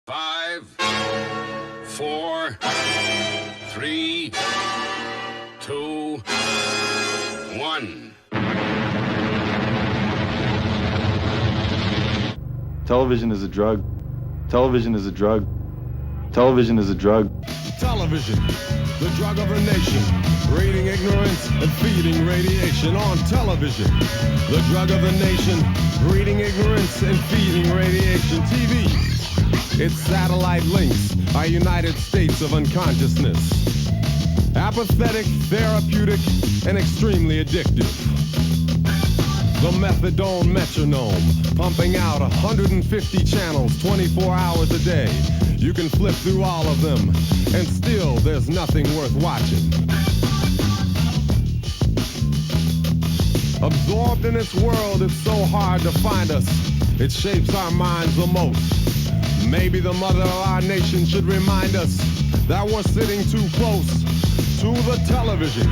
5, 4, 3, 2, 1. Television is a drug. Television is a drug. Television is a drug. Television, the drug of a nation, breeding ignorance and feeding radiation. On television, the drug of a nation, breeding ignorance and feeding radiation. TV, its satellite links our United States of unconsciousness. Apathetic, therapeutic, and extremely addictive. The methadone metronome, pumping out 150 channels 24 hours a day. You can flip through all of them, and still there's nothing worth watching. Absorbed in its world, it's so hard to find us. It shapes our minds the most. Maybe the mother of our nation should remind us that we're sitting too close to the television.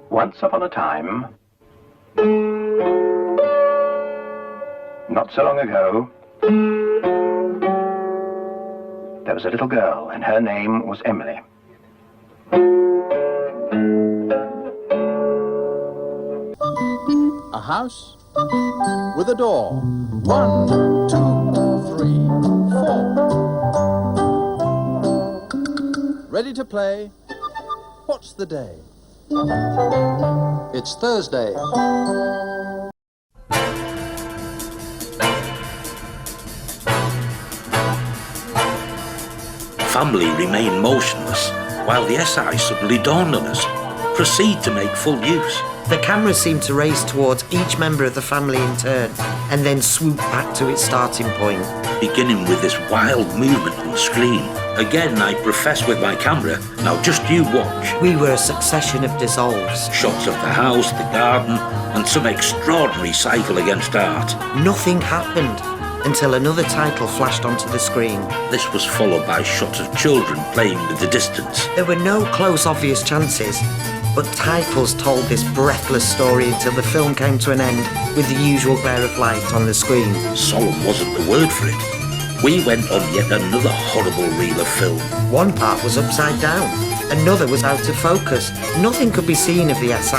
Once upon a time, not so long ago, there was a little girl, and her name was Emily. A house with a door. 1, 2, 3, 4. Ready to play? What's the day? It's Thursday. Family remain motionless while the SI suddenly dawned on us. Proceed to make full use. The camera seemed to race towards each member of the family in turn and then swoop back to its starting point. Beginning with this wild movement on screen. Again, I profess with my camera, now just you watch. We were a succession of dissolves. Shots of the house, the garden, and some extraordinary cycle against art. Nothing happened until another title flashed onto the screen. This was followed by shots of children playing with the distance. There were no close, obvious chances, but titles told this breathless story until the film came to an end with the usual glare of light on the screen. Solemn wasn't the word for it. We went on yet another horrible reel of film. One part was upside down, another was out of focus. Nothing could be seen of the SI.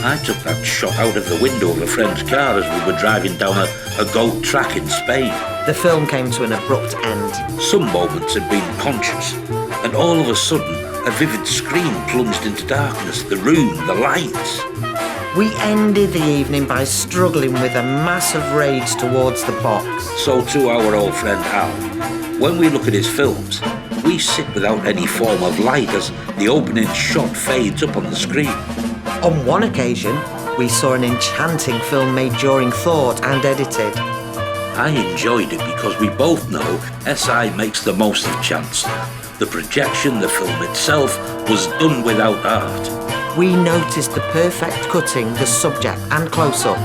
I took that shot out of the window of a friend's car as we were driving down a goat track in Spain. The film came to an abrupt end. Some moments had been conscious, and all of a sudden, a vivid screen plunged into darkness, the room, the lights. We ended the evening by struggling with a massive rage towards the box. So to our old friend Al, when we look at his films, we sit without any form of light as the opening shot fades up on the screen. On one occasion, we saw an enchanting film made during thought and edited. I enjoyed it because we both know SI makes the most of chance. The projection, the film itself, was done without art. We noticed the perfect cutting, the subject and close-up.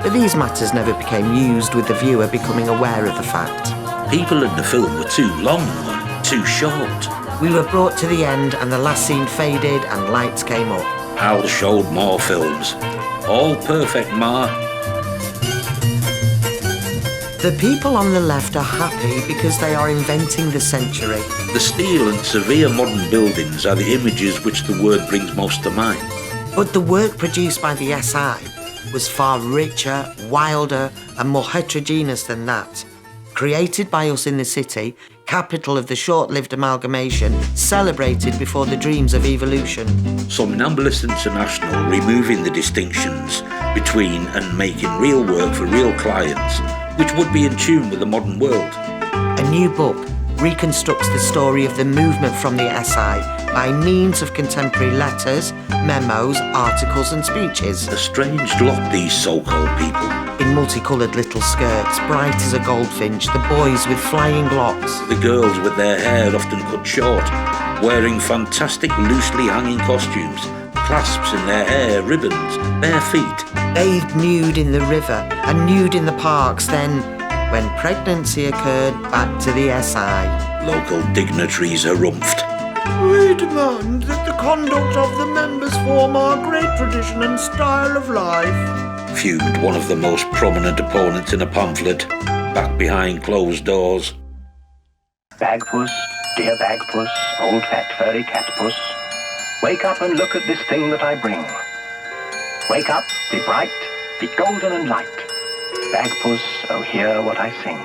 But these matters never became used with the viewer becoming aware of the fact. People in the film were too long or too short. We were brought to the end and the last scene faded and lights came up. Al showed more films. All perfect, Ma. The people on the left are happy because they are inventing the century. The steel and severe modern buildings are the images which the word brings most to mind. But the work produced by the SI was far richer, wilder and more heterogeneous than that. Created by us in the city, capital of the short-lived amalgamation, celebrated before the dreams of evolution. Somnambulist International, removing the distinctions between and making real work for real clients, which would be in tune with the modern world. A new book reconstructs the story of the movement from the SI by means of contemporary letters, memos, articles and speeches. A strange lot, these so-called people. In multicoloured little skirts, bright as a goldfinch, the boys with flying locks. The girls with their hair often cut short, wearing fantastic loosely hanging costumes, clasps in their hair, ribbons, bare feet. Bathed nude in the river and nude in the parks, then, when pregnancy occurred, back to the SI. Local dignitaries harumphed. We demand that the conduct of the members form our great tradition and style of life. Fumed one of the most prominent opponents in a pamphlet, back behind closed doors. Bagpuss, dear Bagpuss, old fat furry cat puss, wake up and look at this thing that I bring. Wake up, be bright, be golden and light. Bagpuss, oh hear what I sing.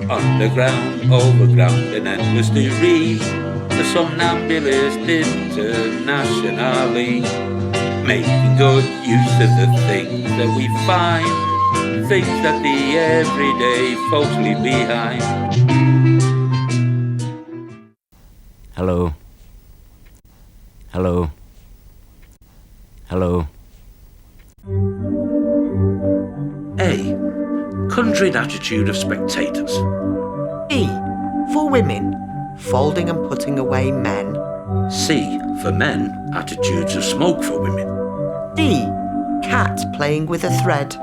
Underground, overground, and endless to read. The Somnambulist Internationale, making good use of the things that we find, things that the everyday folks leave behind. Hello. Hello. Hello. A. Conjuring attitude of spectators. E, for women, folding and putting away men. C. For men, attitudes of smoke for women. D, cat playing with a thread.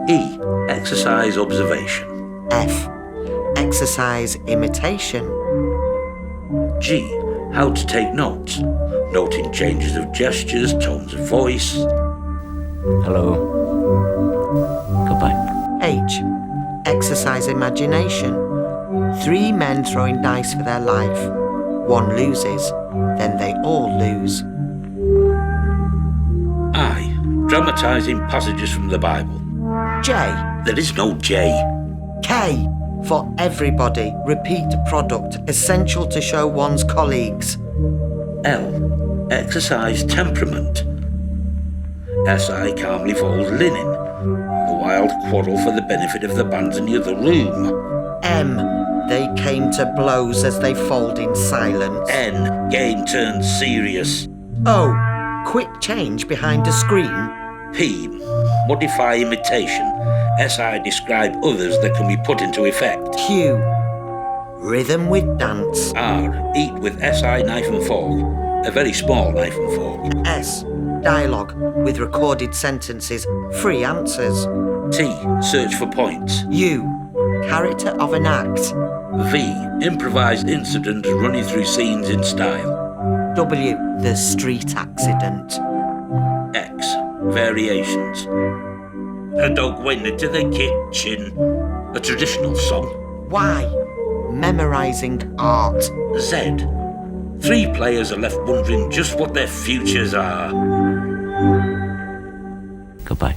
E. Exercise observation. F, exercise imitation. G. How to take notes, noting changes of gestures, tones of voice. Hello. Goodbye. H, exercise imagination. 3 men throwing dice for their life. 1 loses, then they all lose. I. Dramatising passages from the Bible. J, There is no J. K, for everybody, repeat product, essential to show one's colleagues. L. Exercise temperament. SI calmly folds linen. A wild quarrel for the benefit of the bands in the other room. M, they came to blows as they fold in silence. N. Game turned serious. O, quick change behind a screen. P. Modify imitation. SI describe others that can be put into effect. Q, rhythm with dance. R. Eat with SI knife and fork. A very small knife and fork. S, dialogue with recorded sentences, free answers. T. Search for points. U, character of an act. V. Improvised incident running through scenes in style. W, the street accident. X. Variations. A dog went into the kitchen. A traditional song. Y, memorizing art. Z. 3 players are left wondering just what their futures are. Goodbye.